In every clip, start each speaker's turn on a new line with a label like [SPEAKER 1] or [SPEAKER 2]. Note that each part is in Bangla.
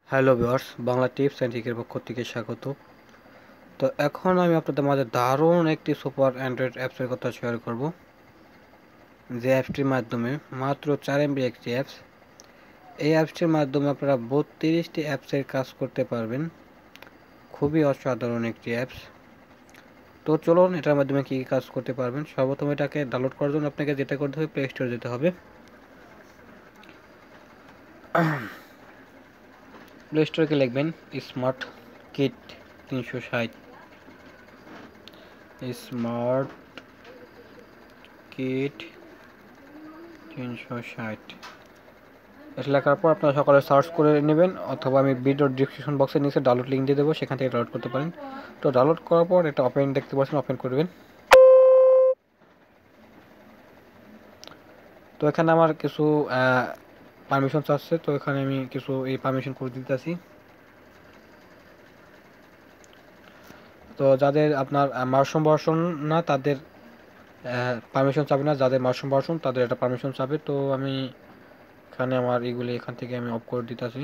[SPEAKER 1] Hello viewers, Bangla tips and ট্রিকের পক্ষ থেকে স্বাগত। তো এখন আমি আপনাদের মাঝে দারুণ একটি সুপার অ্যান্ড্রয়েড অ্যাপসের কথা শেয়ার করব, যে অ্যাপসটির মাধ্যমে মাত্র 4 MB একটি অ্যাপস। এই অ্যাপসটির মাধ্যমে আপনারা 32টি অ্যাপসের কাজ করতে পারবেন। খুবই অসাধারণ একটি অ্যাপস। তো চলুন এটার মাধ্যমে কী কী কাজ করতে পারবেন। সর্বপ্রথম এটাকে ডাউনলোড করার জন্য আপনাকে যেটা করতে হবে, প্লে স্টোরে যেতে হবে। প্লে স্টোরে লিখবেন স্মার্ট কিট 360, স্মার্ট কিট 360। এটা লেখার পর আপনারা সকালে সার্চ করে নেবেন, অথবা আমি ভিডিওর ডিসক্রিপশন বক্সের নিচে ডাউনলোড লিঙ্ক দিয়ে দেবো, সেখান থেকে ডাউনলোড করতে পারেন। তো ডাউনলোড করার পর এটা ওপেন দেখতে পাচ্ছেন, ওপেন করবেন। তো এখানে আমার কিছু পারমিশন চাচ্ছে, তো এখানে আমি কিছু এই পারমিশন করে দিতেছি। তো যাদের আপনার মার্সম ভার্সন না, তাদের পারমিশন চাবে না, যাদের মার্সম ভার্সন তাদের এটা পারমিশন চাবে। তো আমি এখানে আমার এগুলি এখান থেকে আমি অফ করে দিতেছি।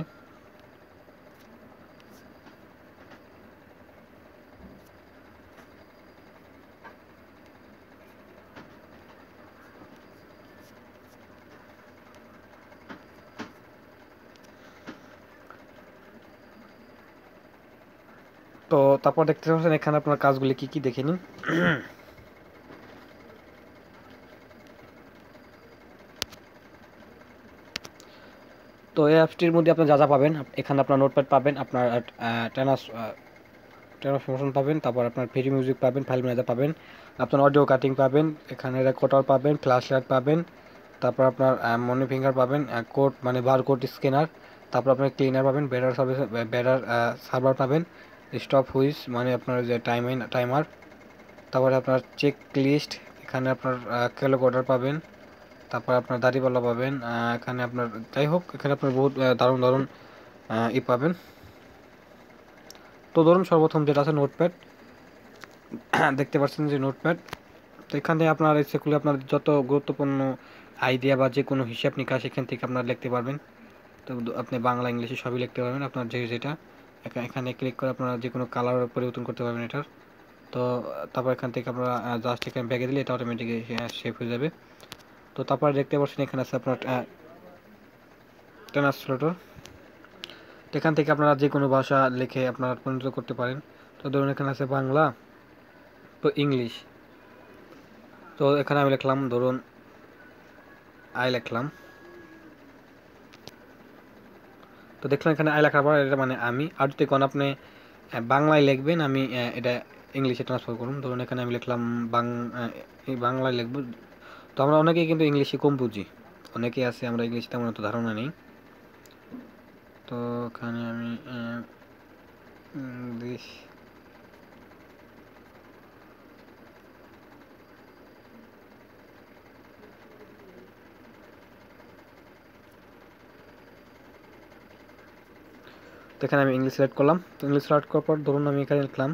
[SPEAKER 1] তো তারপর দেখতে পাচ্ছেন এখানে আপনার কাজগুলি কি কি দেখে নিন। তো এই অ্যাপসটির মধ্যে আপনি যা যা পাবেন, এখানে আপনার নোটপ্যাড পাবেন, আপনার ট্রান্সফরমেশন পাবেন, তারপর আপনার ফ্রি মিউজিক পাবেন, ফাইল ম্যানেজার পাবেন, আপনার অডিও কাটিং পাবেন, এখানে রেকর্ডার পাবেন, ফ্ল্যাশ লাইট পাবেন, তারপর আপনার মনি ফিঙ্গার পাবেন, কোড মানে বারকোড স্ক্যানার, তারপর আপনার ক্লিনার পাবেন, বেটার সার্ভিস, বেটার সার্ভার পাবেন, স্টপ হুইজ মানে আপনার যে টাইমার, তারপরে আপনার চেক লিস্ট, এখানে আপনার ক্যালকুলেটর পাবেন, তারপর আপনার দাড়িপাল্লা পাবেন, এখানে আপনার যাই হোক এখানে আপনার বহুত দারুণ দারুণ পাবেন। তো ধরুন সর্বপ্রথম যেটা আছে নোটপ্যাড, দেখতে পাচ্ছেন যে নোটপ্যাড। তো এখানে আপনার সেগুলি আপনার যত গুরুত্বপূর্ণ আইডিয়া বা যে কোনো হিসাব নিকাশ এখান থেকে আপনারা লিখতে পারবেন। তো আপনি বাংলা ইংলিশে সবই লিখতে পারবেন, আপনার যেটা এখানে ক্লিক করে আপনারা যে কোনো কালার পরিবর্তন করতে পারবেন এটার। তো তারপর এখান থেকে আপনারা জাস্ট এখানে ব্যাগে দিলে এটা অটোমেটিক সেভ হয়ে যাবে। তো তারপরে দেখতে পাচ্ছেন এখানে আছে আপনার ট্রান্সলেটর। এখান থেকে আপনারা যে কোনো ভাষা লিখে আপনারা পরিণত করতে পারেন। তো ধরুন এখানে আছে বাংলা, তো ইংলিশ। তো এখানে আমি লিখলাম, ধরুন আই লিখলাম। তো দেখলাম এখানে আই লেখার পর এটা মানে আমি, আর যদি কোন আপনি বাংলায় লিখবেন, আমি এটা ইংলিশে ট্রান্সফার করুন। ধরুন এখানে আমি লিখলাম বাংলায় লিখব। তো আমরা অনেকেই কিন্তু ইংলিশে কম বুঝি, অনেকেই আছে আমরা ইংলিশ তেমন অত ধারণা নেই। তো এখানে আমি ইংলিশ তো এখানে আমি ইংলিশ সিলেক্ট করলাম। তো ইংলিশ সিলেক্ট করার পর ধরুন আমি এখানে লিখলাম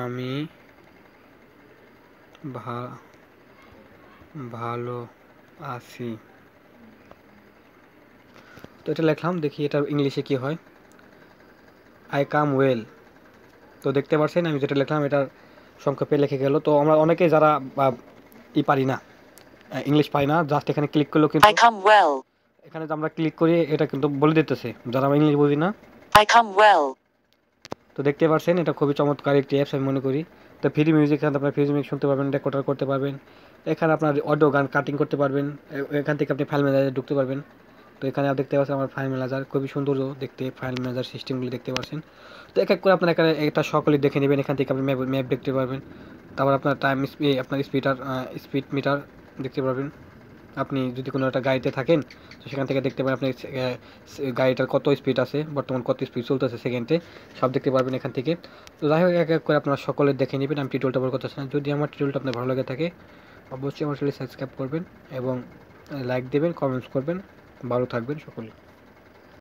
[SPEAKER 1] আমি ভালো আছি। তো এটা লিখলাম, দেখি এটা ইংলিশে কি হয়। I come well. তো দেখতে পাচ্ছেন আমি যেটা লিখলাম এটার সংক্ষেপে লিখে গেল। তো আমরা অনেকেই যারা পারি না, ইংলিশ পাই না, জাস্ট এখানে ক্লিক করলেও কিন্তু এখানে যে আমরা ক্লিক করি এটা কিন্তু বলে দিতেছে, যারা আমরা ইংলিশ বুঝি না। তো দেখতে পাচ্ছেন এটা খুবই চমৎকার একটি অ্যাপস আমি মনে করি। তো ফ্রি মিউজিক, এখানে আপনার ফ্রি মিউজিক শুনতে পারবেন, রেকর্ডার করতে পারবেন, এখানে আপনার অডিও গান কাটিং করতে পারবেন, এখান থেকে আপনি ফাইল ম্যানেজারে ঢুকতে পারবেন। তো এখানে দেখতে পাচ্ছেন আমার ফাইল ম্যানেজার, খুবই সুন্দর দেখতে ফাইল ম্যানেজার সিস্টেমগুলি দেখতে পাচ্ছেন। তো এক এক করে আপনার এখানে এটা সকলেই দেখে নেবেন, এখান থেকে আপনি ম্যাপ দেখতে পারবেন, তারপর আপনার আপনার স্পিড মিটার দেখতে পারবেন। আপনি যদি কোনো একটা গাড়িতে থাকেন তো সেখান থেকে দেখতে পাবেন আপনি গাড়িটার কত স্পিড আছে, বর্তমান কত স্পিড চলতেছে সেকেন্ডে, সব দেখতে পারবেন এখান থেকে। তো যাই হোক এক এক করে আপনারা সকলে দেখে নেবেন, আমি টিউটোরিয়ালটা বড় কথা না। যদি আমার টিউটোরিয়ালটা আপনার ভালো লাগে থাকে অবশ্যই আমার চ্যানেল সাবস্ক্রাইব করবেন এবং লাইক দেবেন, কমেন্টস করবেন। ভালো থাকবেন সকলে।